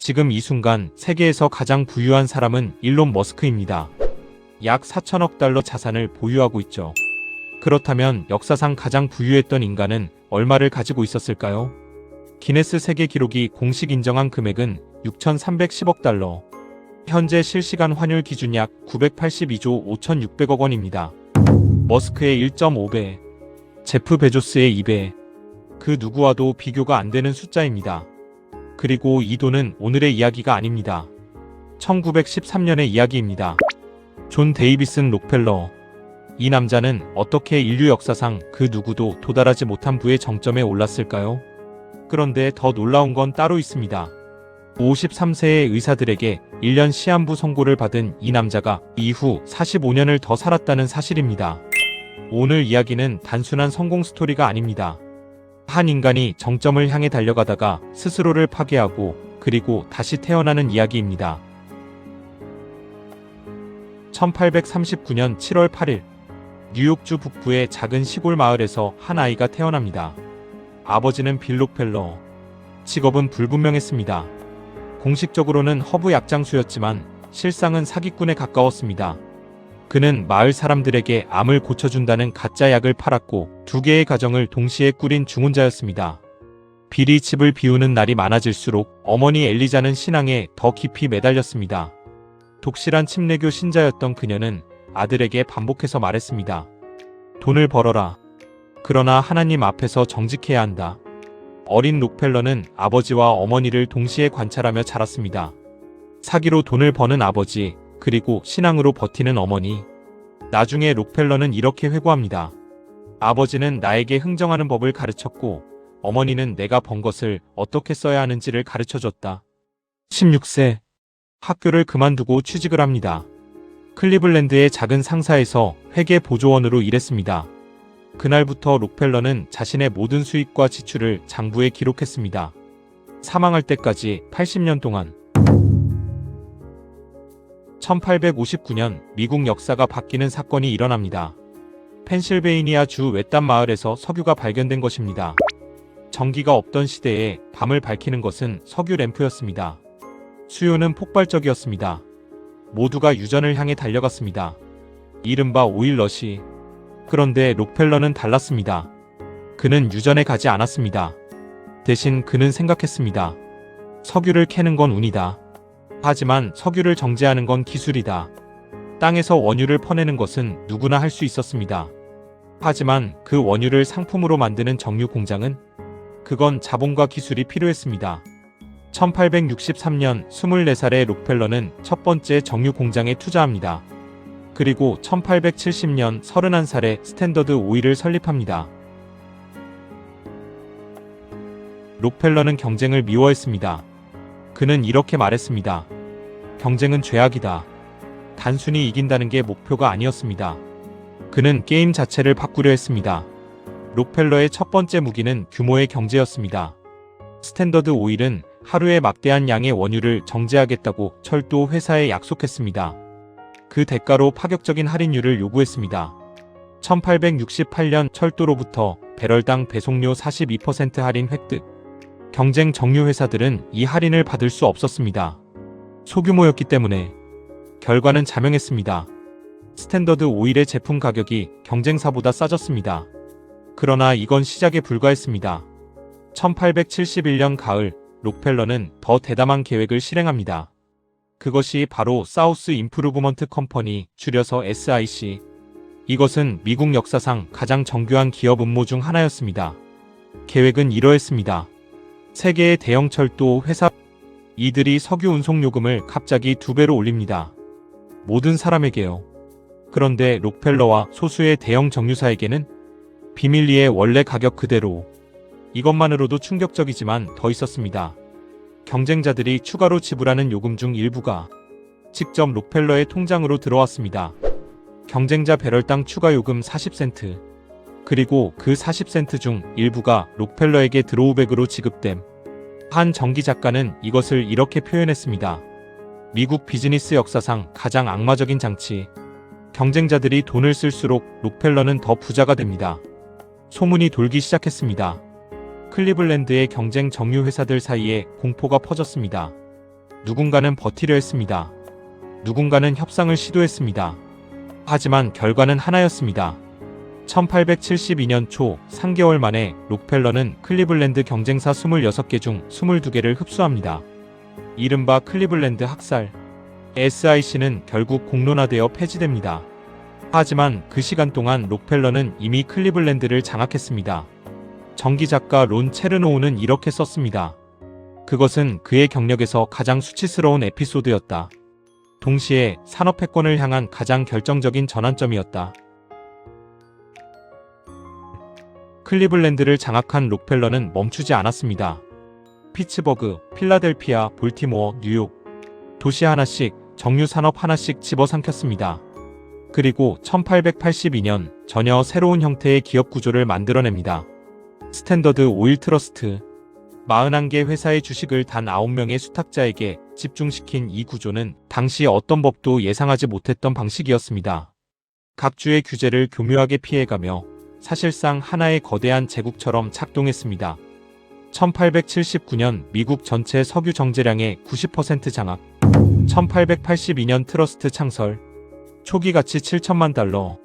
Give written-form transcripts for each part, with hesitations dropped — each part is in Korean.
지금 이 순간 세계에서 가장 부유한 사람은 일론 머스크입니다. 약 4천억 달러 자산을 보유하고 있죠. 그렇다면 역사상 가장 부유했던 인간은 얼마를 가지고 있었을까요? 기네스 세계 기록이 공식 인정한 금액은 6,310억 달러. 현재 실시간 환율 기준 약 982조 5,600억 원입니다. 머스크의 1.5배, 제프 베조스의 2배. 그 누구와도 비교가 안 되는 숫자입니다. 그리고 이 돈은 오늘의 이야기가 아닙니다. 1913년의 이야기입니다. 존 데이비슨 록펠러. 이 남자는 어떻게 인류 역사상 그 누구도 도달하지 못한 부의 정점에 올랐을까요? 그런데 더 놀라운 건 따로 있습니다. 53세의 의사들에게 1년 시한부 선고를 받은 이 남자가 이후 45년을 더 살았다는 사실입니다. 오늘 이야기는 단순한 성공 스토리가 아닙니다. 한 인간이 정점을 향해 달려가다가 스스로를 파괴하고 그리고 다시 태어나는 이야기입니다. 1839년 7월 8일 뉴욕주 북부의 작은 시골 마을에서 한 아이가 태어납니다. 아버지는 빌 록펠러. 직업은 불분명했습니다. 공식적으로는 허브 약장수였지만 실상은 사기꾼에 가까웠습니다. 그는 마을 사람들에게 암을 고쳐준다는 가짜 약을 팔았고 2개의 가정을 동시에 꾸린 중혼자였습니다. 빌이 집을 비우는 날이 많아질수록 어머니 엘리자는 신앙에 더 깊이 매달렸습니다. 독실한 침례교 신자였던 그녀는 아들에게 반복해서 말했습니다. 돈을 벌어라. 그러나 하나님 앞에서 정직해야 한다. 어린 록펠러는 아버지와 어머니를 동시에 관찰하며 자랐습니다. 사기로 돈을 버는 아버지, 그리고 신앙으로 버티는 어머니. 나중에 록펠러는 이렇게 회고합니다. 아버지는 나에게 흥정하는 법을 가르쳤고 어머니는 내가 번 것을 어떻게 써야 하는지를 가르쳐줬다. 16세. 학교를 그만두고 취직을 합니다. 클리블랜드의 작은 상사에서 회계 보조원으로 일했습니다. 그날부터 록펠러는 자신의 모든 수입과 지출을 장부에 기록했습니다. 사망할 때까지 80년 동안. 1859년 미국 역사가 바뀌는 사건이 일어납니다. 펜실베이니아 주 외딴 마을에서 석유가 발견된 것입니다. 전기가 없던 시대에 밤을 밝히는 것은 석유 램프였습니다. 수요는 폭발적이었습니다. 모두가 유전을 향해 달려갔습니다. 이른바 오일 러시. 그런데 록펠러는 달랐습니다. 그는 유전에 가지 않았습니다. 대신 그는 생각했습니다. 석유를 캐는 건 운이다. 하지만 석유를 정제하는 건 기술이다. 땅에서 원유를 퍼내는 것은 누구나 할 수 있었습니다. 하지만 그 원유를 상품으로 만드는 정유 공장은? 그건 자본과 기술이 필요했습니다. 1863년 24살의 록펠러는 첫 번째 정유 공장에 투자합니다. 그리고 1870년 31살에 스탠더드 오일을 설립합니다. 록펠러는 경쟁을 미워했습니다. 그는 이렇게 말했습니다. 경쟁은 죄악이다. 단순히 이긴다는 게 목표가 아니었습니다. 그는 게임 자체를 바꾸려 했습니다. 록펠러의 첫 번째 무기는 규모의 경제였습니다. 스탠더드 오일은 하루에 막대한 양의 원유를 정제하겠다고 철도 회사에 약속했습니다. 그 대가로 파격적인 할인율을 요구했습니다. 1868년 철도로부터 배럴당 배송료 42% 할인 획득. 경쟁 정유 회사들은 이 할인을 받을 수 없었습니다. 소규모였기 때문에. 결과는 자명했습니다. 스탠더드 오일의 제품 가격이 경쟁사보다 싸졌습니다. 그러나 이건 시작에 불과했습니다. 1871년 가을, 록펠러는 더 대담한 계획을 실행합니다. 그것이 바로 사우스 임프루브먼트 컴퍼니, 줄여서 SIC. 이것은 미국 역사상 가장 정교한 기업 음모 중 하나였습니다. 계획은 이러했습니다. 세계의 대형 철도 회사, 이들이 석유 운송 요금을 갑자기 2배로 올립니다. 모든 사람에게요. 그런데 록펠러와 소수의 대형 정유사에게는 비밀리에 원래 가격 그대로. 이것만으로도 충격적이지만 더 있었습니다. 경쟁자들이 추가로 지불하는 요금 중 일부가 직접 록펠러의 통장으로 들어왔습니다. 경쟁자 배럴당 추가 요금 40센트. 그리고 그 40센트 중 일부가 록펠러에게 드로우백으로 지급됨. 한 전기 작가는 이것을 이렇게 표현했습니다. 미국 비즈니스 역사상 가장 악마적인 장치. 경쟁자들이 돈을 쓸수록 록펠러는 더 부자가 됩니다. 소문이 돌기 시작했습니다. 클리블랜드의 경쟁 정유 회사들 사이에 공포가 퍼졌습니다. 누군가는 버티려 했습니다. 누군가는 협상을 시도했습니다. 하지만 결과는 하나였습니다. 1872년 초 3개월 만에 록펠러는 클리블랜드 경쟁사 26개 중 22개를 흡수합니다. 이른바 클리블랜드 학살. SIC는 결국 공론화되어 폐지됩니다. 하지만 그 시간 동안 록펠러는 이미 클리블랜드를 장악했습니다. 전기작가 론 체르노우는 이렇게 썼습니다. 그것은 그의 경력에서 가장 수치스러운 에피소드였다. 동시에 산업 패권을 향한 가장 결정적인 전환점이었다. 클리블랜드를 장악한 록펠러는 멈추지 않았습니다. 피츠버그, 필라델피아, 볼티모어, 뉴욕 도시 하나씩, 정유 산업 하나씩 집어삼켰습니다. 그리고 1882년 전혀 새로운 형태의 기업 구조를 만들어냅니다. 스탠더드 오일 트러스트. 41개 회사의 주식을 단 9명의 수탁자에게 집중시킨 이 구조는 당시 어떤 법도 예상하지 못했던 방식이었습니다. 각 주의 규제를 교묘하게 피해가며 사실상 하나의 거대한 제국처럼 작동했습니다. 1879년 미국 전체 석유 정제량의 90% 장악. 1882년 트러스트 창설. 초기 가치 7천만 달러.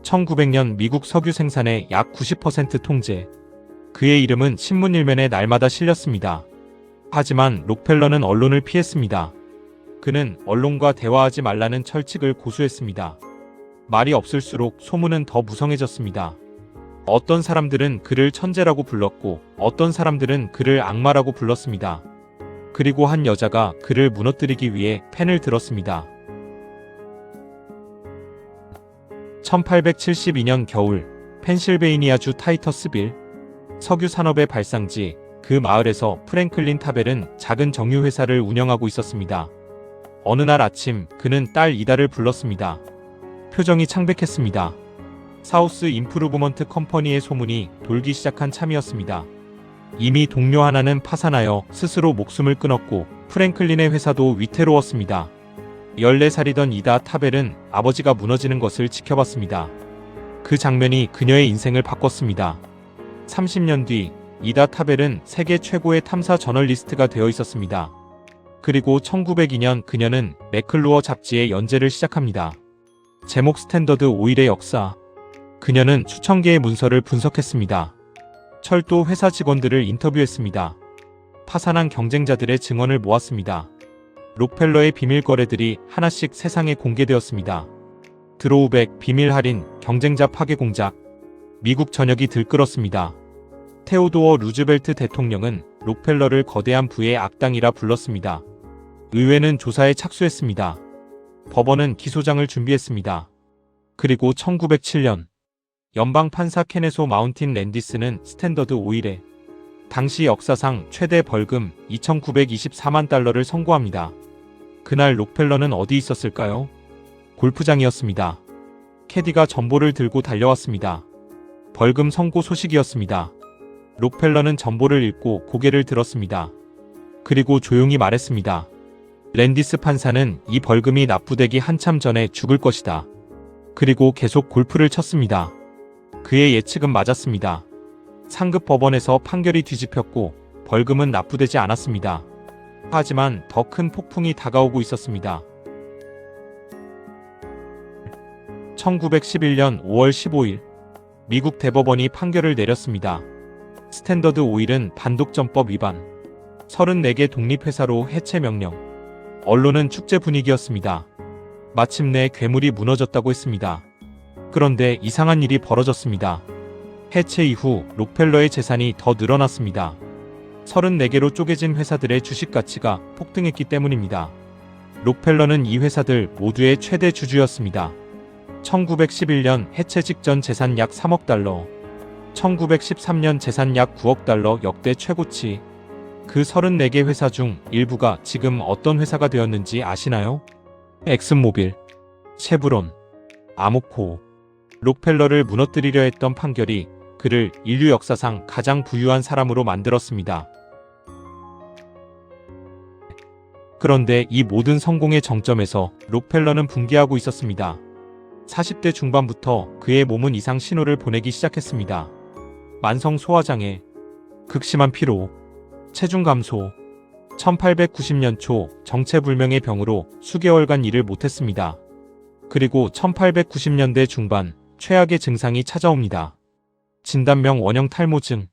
1900년 미국 석유 생산의 약 90% 통제. 그의 이름은 신문 일면에 날마다 실렸습니다. 하지만 록펠러는 언론을 피했습니다. 그는 언론과 대화하지 말라는 철칙을 고수했습니다. 말이 없을수록 소문은 더 무성해졌습니다. 어떤 사람들은 그를 천재라고 불렀고 어떤 사람들은 그를 악마라고 불렀습니다. 그리고 한 여자가 그를 무너뜨리기 위해 펜을 들었습니다. 1872년 겨울 펜실베이니아주 타이터스빌 석유 산업의 발상지 그 마을에서 프랭클린 타벨은 작은 정유회사를 운영하고 있었습니다. 어느 날 아침 그는 딸 이다를 불렀습니다. 표정이 창백했습니다. 사우스 임프루브먼트 컴퍼니의 소문이 돌기 시작한 참이었습니다. 이미 동료 하나는 파산하여 스스로 목숨을 끊었고 프랭클린의 회사도 위태로웠습니다. 14살이던 이다 타벨은 아버지가 무너지는 것을 지켜봤습니다. 그 장면이 그녀의 인생을 바꿨습니다. 30년 뒤 이다 타벨은 세계 최고의 탐사 저널리스트가 되어 있었습니다. 그리고 1902년 그녀는 매클루어 잡지에 연재를 시작합니다. 제목 스탠더드 오일의 역사. 그녀는 수천 개의 문서를 분석했습니다. 철도 회사 직원들을 인터뷰했습니다. 파산한 경쟁자들의 증언을 모았습니다. 록펠러의 비밀 거래들이 하나씩 세상에 공개되었습니다. 드로우백, 비밀 할인, 경쟁자 파괴 공작. 미국 전역이 들끓었습니다. 테오도어 루즈벨트 대통령은 록펠러를 거대한 부의 악당이라 불렀습니다. 의회는 조사에 착수했습니다. 법원은 기소장을 준비했습니다. 그리고 1907년 연방 판사 케네소 마운틴 랜디스는 스탠더드 오일에 당시 역사상 최대 벌금 2,924만 달러를 선고합니다. 그날 록펠러는 어디 있었을까요? 골프장이었습니다. 캐디가 전보를 들고 달려왔습니다. 벌금 선고 소식이었습니다. 록펠러는 전보를 읽고 고개를 들었습니다. 그리고 조용히 말했습니다. 랜디스 판사는 이 벌금이 납부되기 한참 전에 죽을 것이다. 그리고 계속 골프를 쳤습니다. 그의 예측은 맞았습니다. 상급 법원에서 판결이 뒤집혔고 벌금은 납부되지 않았습니다. 하지만 더 큰 폭풍이 다가오고 있었습니다. 1911년 5월 15일 미국 대법원이 판결을 내렸습니다. 스탠더드 오일은 반독점법 위반, 34개 독립회사로 해체 명령. 언론은 축제 분위기였습니다. 마침내 괴물이 무너졌다고 했습니다. 그런데 이상한 일이 벌어졌습니다. 해체 이후 록펠러의 재산이 더 늘어났습니다. 34개로 쪼개진 회사들의 주식 가치가 폭등했기 때문입니다. 록펠러는 이 회사들 모두의 최대 주주였습니다. 1911년 해체 직전 재산 약 3억 달러, 1913년 재산 약 9억 달러 역대 최고치. 그 34개 회사 중 일부가 지금 어떤 회사가 되었는지 아시나요? 엑슨모빌, 쉐브론, 아모코. 록펠러를 무너뜨리려 했던 판결이 그를 인류 역사상 가장 부유한 사람으로 만들었습니다. 그런데 이 모든 성공의 정점에서 록펠러는 붕괴하고 있었습니다. 40대 중반부터 그의 몸은 이상 신호를 보내기 시작했습니다. 만성 소화장애, 극심한 피로, 체중 감소, 1890년 초 정체불명의 병으로 수개월간 일을 못했습니다. 그리고 1890년대 중반 최악의 증상이 찾아옵니다. 진단명 원형 탈모증.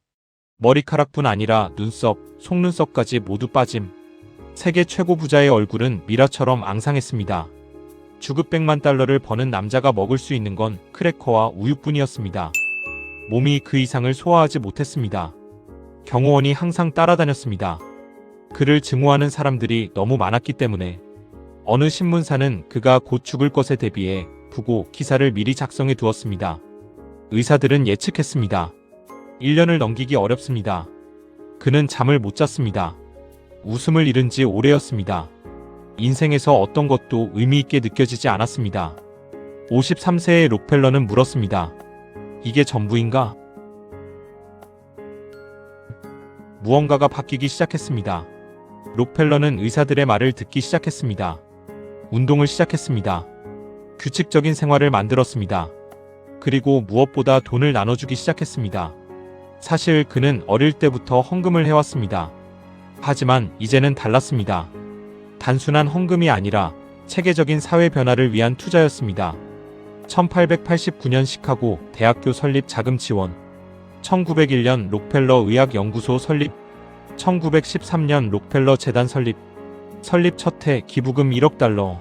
머리카락뿐 아니라 눈썹, 속눈썹까지 모두 빠짐. 세계 최고 부자의 얼굴은 미라처럼 앙상했습니다. 주급 100만 달러를 버는 남자가 먹을 수 있는 건 크래커와 우유뿐이었습니다. 몸이 그 이상을 소화하지 못했습니다. 경호원이 항상 따라다녔습니다. 그를 증오하는 사람들이 너무 많았기 때문에 어느 신문사는 그가 곧 죽을 것에 대비해 부고 기사를 미리 작성해 두었습니다. 의사들은 예측했습니다. 1년을 넘기기 어렵습니다. 그는 잠을 못 잤습니다. 웃음을 잃은 지 오래였습니다. 인생에서 어떤 것도 의미 있게 느껴지지 않았습니다. 53세의 록펠러는 물었습니다. 이게 전부인가? 무언가가 바뀌기 시작했습니다. 록펠러는 의사들의 말을 듣기 시작했습니다. 운동을 시작했습니다. 규칙적인 생활을 만들었습니다. 그리고 무엇보다 돈을 나눠주기 시작했습니다. 사실 그는 어릴 때부터 헌금을 해왔습니다. 하지만 이제는 달랐습니다. 단순한 헌금이 아니라 체계적인 사회 변화를 위한 투자였습니다. 1889년 시카고 대학교 설립 자금 지원, 1901년 록펠러 의학연구소 설립, 1913년 록펠러 재단 설립 첫 해 기부금 1억 달러.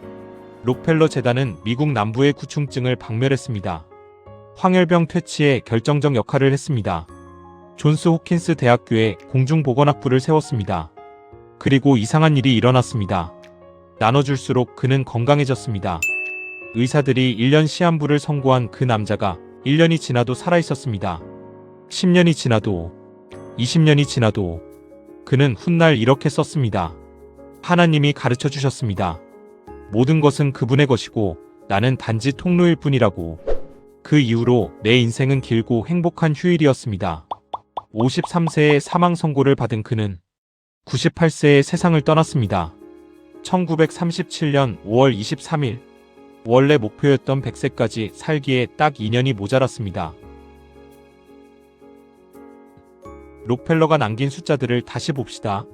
록펠러 재단은 미국 남부의 구충증을 박멸했습니다. 황열병 퇴치에 결정적 역할을 했습니다. 존스 호킨스 대학교에 공중보건학부를 세웠습니다. 그리고 이상한 일이 일어났습니다. 나눠줄수록 그는 건강해졌습니다. 의사들이 1년 시한부를 선고한 그 남자가 1년이 지나도 살아있었습니다. 10년이 지나도, 20년이 지나도 그는 훗날 이렇게 썼습니다. 하나님이 가르쳐 주셨습니다. 모든 것은 그분의 것이고 나는 단지 통로일 뿐이라고. 그 이후로 내 인생은 길고 행복한 휴일이었습니다. 53세의 사망 선고를 받은 그는 98세에 세상을 떠났습니다. 1937년 5월 23일, 원래 목표였던 100세까지 살기에 딱 2년이 모자랐습니다. 록펠러가 남긴 숫자들을 다시 봅시다.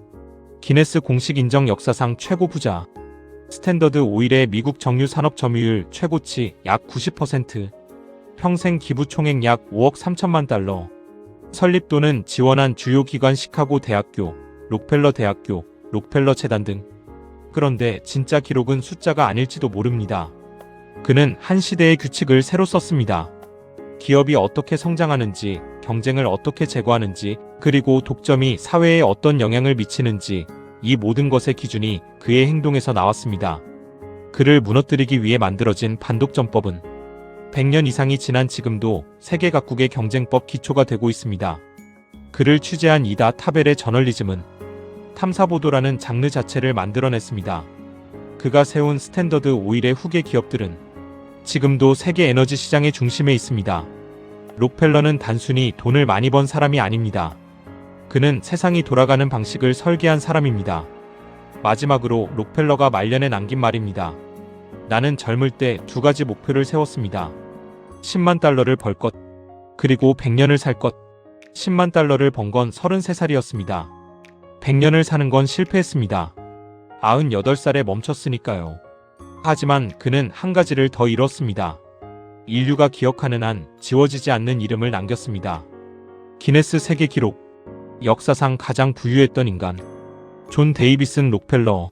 기네스 공식 인정 역사상 최고 부자. 스탠더드 오일의 미국 정유 산업 점유율 최고치 약 90%. 평생 기부 총액 약 5억 3천만 달러. 설립 또는 지원한 주요 기관 시카고 대학교, 록펠러 대학교, 록펠러 재단 등. 그런데 진짜 기록은 숫자가 아닐지도 모릅니다. 그는 한 시대의 규칙을 새로 썼습니다. 기업이 어떻게 성장하는지, 경쟁을 어떻게 제거하는지, 그리고 독점이 사회에 어떤 영향을 미치는지, 이 모든 것의 기준이 그의 행동에서 나왔습니다. 그를 무너뜨리기 위해 만들어진 반독점법은 100년 이상이 지난 지금도 세계 각국의 경쟁법 기초가 되고 있습니다. 그를 취재한 이다 타벨의 저널리즘은 탐사보도라는 장르 자체를 만들어냈습니다. 그가 세운 스탠더드 오일의 후계 기업들은 지금도 세계 에너지 시장의 중심에 있습니다. 록펠러는 단순히 돈을 많이 번 사람이 아닙니다. 그는 세상이 돌아가는 방식을 설계한 사람입니다. 마지막으로 록펠러가 말년에 남긴 말입니다. 나는 젊을 때 두 가지 목표를 세웠습니다. 10만 달러를 벌 것, 그리고 100년을 살 것. 10만 달러를 번 건 33살이었습니다. 100년을 사는 건 실패했습니다. 98살에 멈췄으니까요. 하지만 그는 한 가지를 더 이뤘습니다. 인류가 기억하는 한 지워지지 않는 이름을 남겼습니다. 기네스 세계 기록. 역사상 가장 부유했던 인간. 존 데이비슨 록펠러.